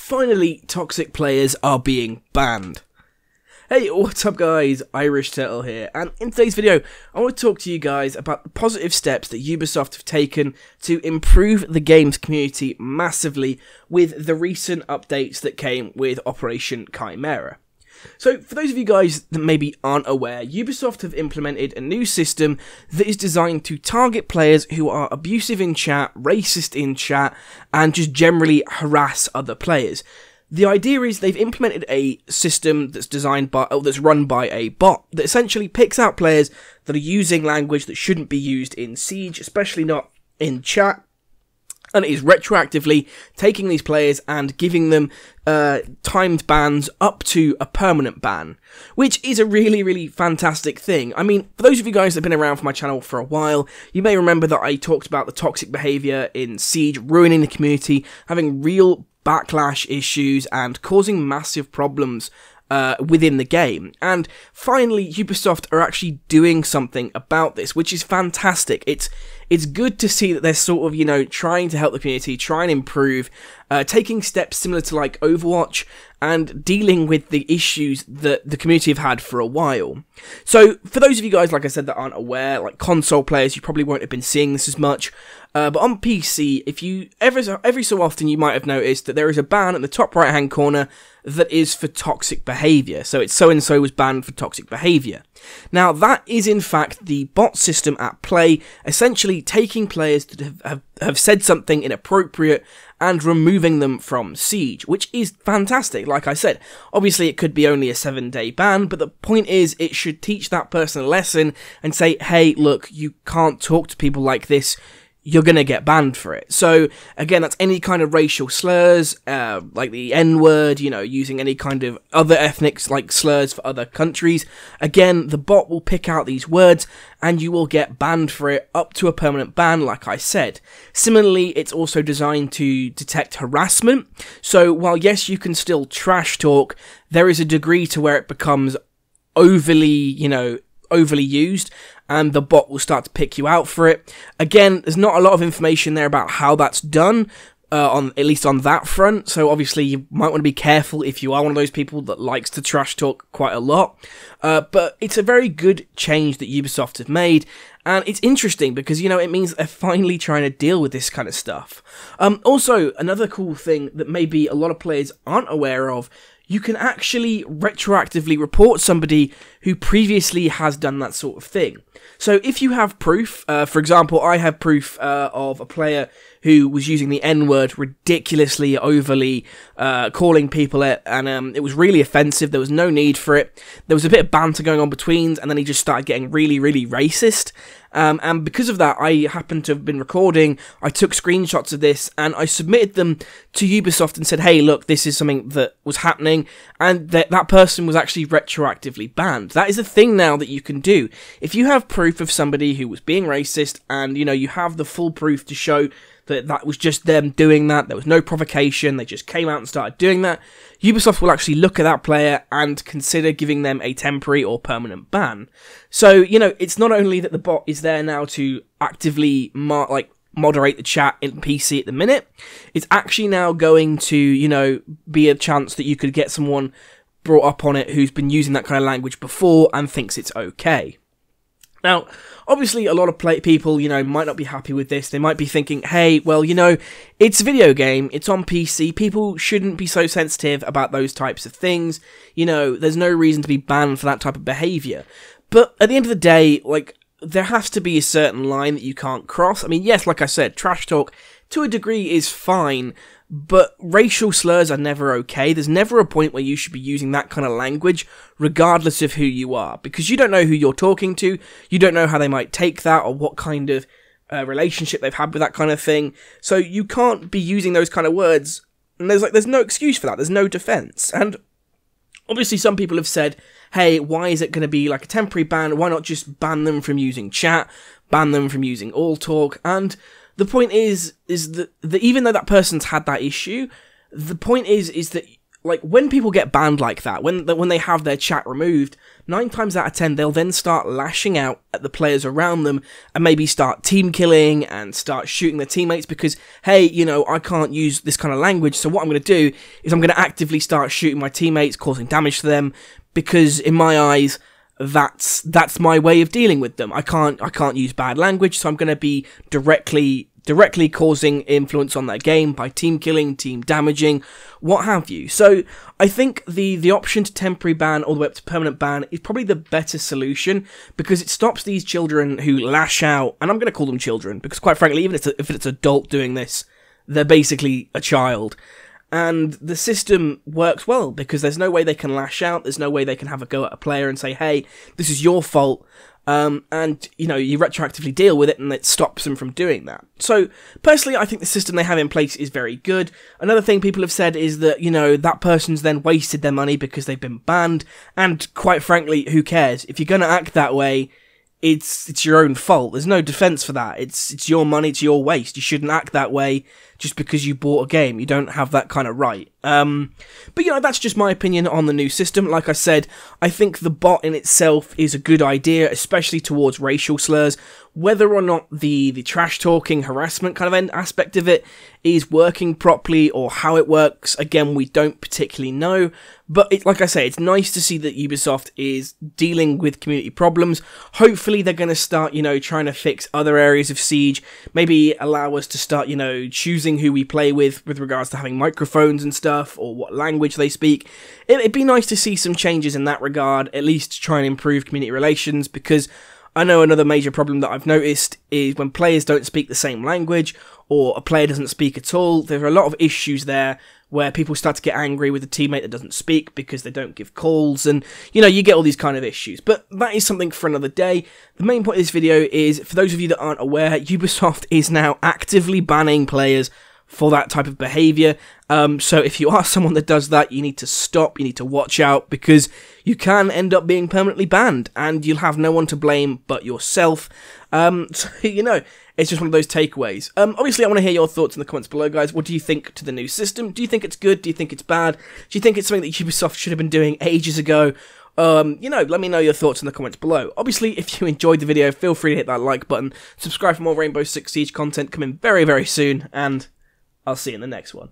Finally, toxic players are being banned. Hey, what's up guys, Irish Turtle here, and in today's video, I want to talk to you guys about the positive steps that Ubisoft have taken to improve the game's community massively with the recent updates that came with Operation Chimera. So, for those of you guys that maybe aren't aware, Ubisoft have implemented a new system that is designed to target players who are abusive in chat, racist in chat, and just generally harass other players. The idea is they've implemented a system that's that's run by a bot that essentially picks out players that are using language that shouldn't be used in Siege, especially not in chat, and it is retroactively taking these players and giving them timed bans up to a permanent ban, which is a really fantastic thing. I mean, for those of you guys that have been around for my channel for a while, you may remember that I talked about the toxic behaviour in Siege ruining the community, having real backlash issues and causing massive problems within the game. And finally, Ubisoft are actually doing something about this, which is fantastic. It's good to see that they're sort of, you know, trying to help the community, try and improve, taking steps similar to like Overwatch, and dealing with the issues that the community have had for a while. So, for those of you guys, like I said, that aren't aware, like console players, you probably won't have been seeing this as much, but on PC, if you every so often you might have noticed that there is a ban at the top right hand corner that is for toxic behaviour. So it's so-and-so was banned for toxic behaviour. Now that is in fact the bot system at play, essentially taking players that have said something inappropriate and removing them from Siege, which is fantastic. Like I said, obviously it could be only a 7-day ban, but the point is it should teach that person a lesson and say, hey, look, you can't talk to people like this, you're gonna get banned for it. So, again, that's any kind of racial slurs, like the N-word, you know, using any kind of other ethnic, like, slurs for other countries. Again, the bot will pick out these words, and you will get banned for it, up to a permanent ban, like I said. Similarly, it's also designed to detect harassment. So, while yes, you can still trash talk, there is a degree to where it becomes overly used, and the bot will start to pick you out for it. Again, there's not a lot of information there about how that's done, at least on that front, so obviously you might want to be careful if you are one of those people that likes to trash talk quite a lot, but it's a very good change that Ubisoft have made, and it's interesting because, you know, it means they're finally trying to deal with this kind of stuff. Also, another cool thing that maybe a lot of players aren't aware of, you can actually retroactively report somebody who previously has done that sort of thing. So if you have proof, for example, I have proof of a player who was using the N-word ridiculously, overly, calling people it, and it was really offensive. There was no need for it. There was a bit of banter going on between, and then he just started getting really racist. And because of that, I happened to have been recording, I took screenshots of this, and I submitted them to Ubisoft and said, hey, look, this is something that was happening, and that person was actually retroactively banned. That is a thing now that you can do. If you have proof of somebody who was being racist, and, you know, you have the full proof to show that that was just them doing that, there was no provocation, they just came out and started doing that, Ubisoft will actually look at that player and consider giving them a temporary or permanent ban. So, you know, it's not only that the bot is there now to actively moderate the chat in PC at the minute, it's actually now going to, you know, be a chance that you could get someone brought up on it who's been using that kind of language before and thinks it's okay. Now, obviously, a lot of people, you know, might not be happy with this. They might be thinking, hey, well, you know, it's a video game, it's on PC, people shouldn't be so sensitive about those types of things. You know, there's no reason to be banned for that type of behaviour. But at the end of the day, like, there has to be a certain line that you can't cross. I mean, yes, like I said, trash talk, to a degree, is fine, but racial slurs are never okay. There's never a point where you should be using that kind of language, regardless of who you are, because you don't know who you're talking to, you don't know how they might take that, or what kind of relationship they've had with that kind of thing, so you can't be using those kind of words, and there's no excuse for that, there's no defense. And obviously some people have said, hey, why is it going to be like a temporary ban, why not just ban them from using chat, ban them from using all talk? And the point is that even though that person's had that issue, the point is that like, when people get banned like that, when they have their chat removed, 9 times out of 10, they'll then start lashing out at the players around them and maybe start team killing and start shooting their teammates because, hey, you know, I can't use this kind of language, so what I'm going to do is I'm going to actively start shooting my teammates, causing damage to them, because in my eyes, that's my way of dealing with them. I can't use bad language, so I'm going to be directly causing influence on their game by team killing, team damaging, what have you. So I think the option to temporary ban all the way up to permanent ban is probably the better solution, because it stops these children who lash out, and I'm going to call them children because, quite frankly, even if it's an adult doing this, they're basically a child. And the system works well because there's no way they can lash out, there's no way they can have a go at a player and say, hey, this is your fault. And, you know, you retroactively deal with it and it stops them from doing that. So, personally, I think the system they have in place is very good. Another thing people have said is that, you know, that person's then wasted their money because they've been banned, and quite frankly, who cares? If you're going to act that way, it's your own fault. There's no defense for that. It's your money, it's your waste. You shouldn't act that way just because you bought a game. You don't have that kind of right. But, you know, that's just my opinion on the new system. Like I said, I think the bot in itself is a good idea, especially towards racial slurs. Whether or not the trash-talking, harassment kind of aspect of it is working properly, or how it works, again, we don't particularly know. But, like I say, it's nice to see that Ubisoft is dealing with community problems. Hopefully they're going to start, you know, trying to fix other areas of Siege. Maybe allow us to start, you know, choosing who we play with regards to having microphones and stuff, or what language they speak. It'd be nice to see some changes in that regard, at least to try and improve community relations, because I know another major problem that I've noticed is when players don't speak the same language, or a player doesn't speak at all, there are a lot of issues there where people start to get angry with a teammate that doesn't speak because they don't give calls, and, you know, you get all these kind of issues. But that is something for another day. The main point of this video is, for those of you that aren't aware, Ubisoft is now actively banning players for that type of behaviour. So if you are someone that does that, you need to stop, you need to watch out, because you can end up being permanently banned, and you'll have no one to blame but yourself. So, you know, it's just one of those takeaways. Obviously, I want to hear your thoughts in the comments below, guys. What do you think to the new system? Do you think it's good? Do you think it's bad? Do you think it's something that Ubisoft should have been doing ages ago? You know, let me know your thoughts in the comments below. Obviously, if you enjoyed the video, feel free to hit that like button. Subscribe for more Rainbow Six Siege content coming very, very soon, and I'll see you in the next one.